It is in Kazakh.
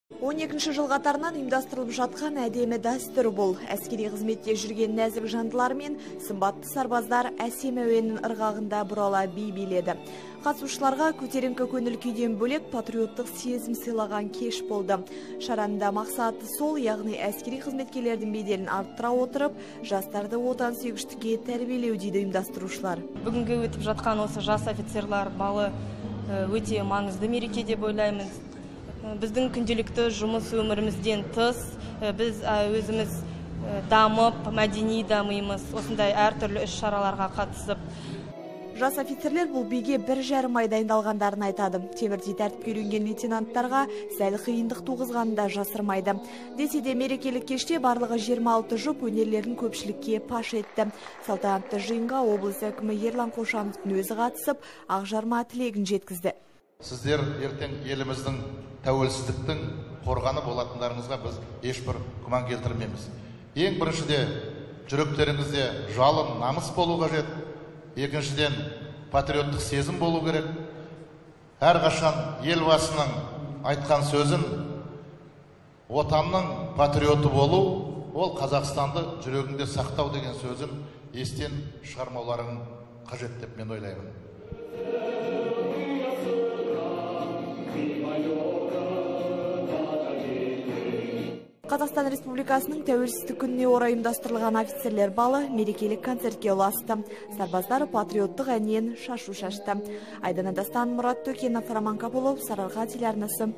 12 жыл қатарынан ұйымдастырылып жатқан әдемі дәстүр бұл. Әскери қызметте жүрген нәзік жандылар мен сымбатты сарбаздар әсем әуеннің ырғағында бұрала би биледі. Қатысушыларға көтеріңкі көңіл күйден бөлек патриоттық сезім сыйлаған кеш болды. Шаранында мақсаты сол, яғни әскери қызметкерлердің беделін арттыра отырып, жастарды отансүйгіштікке тәрбиелеу дейді ұйымдастырушылар. Бүгінгі өтіп жатқан осы жас офицерлар балы өте маңызды мереке деп ойлаймыз. Біздің күнделікті жұмыс өмірімізден тыс, біз өзіміз дамып, мәдени дамимыз, осындай әртүрлі іс-шараларға қатысып. Жас офицерлер бұл биге 1,5 ай дайындалғандарын айтады. Темірдей тәртіпке үйренген лейтенанттарға сәл қиындық туғызғанын да жасырмайды. Десе де мерекелік кеште барлығы 26 жұп өнерлерін көпшілікке паш етті. Салтанатты жиынға облыс әкімі Ерлан Қошановтың өзі қатысып, ақжарма тілегін жеткізді. Сіздер ертең еліміздің тәуелсіздіктің қорғаны болатындарыңызға біз ешбір күмән келтірмейміз. Ең біріншіде жүректеріңізде жалын, намыс болу қажет. Екіншіден патриоттық сезім болу керек. Әрқашан елбасының айтқан сөзін, отанның патриоты болу, ол Қазақстанды жүрегіңде сақтау деген сөзін естен шығармауларың қажет деп мен ойлаймын. Қазақстан Республикасының тәуелсіздік күніне орай ұйымдастырылған офицерлер балы мерекелік концертке ұласты. Сарбаздар патриоттық әннен шашу шашты. Айдана Дастан, Мұрат Төкенов, Роман Капылов, Сарыарқа телеарнасы.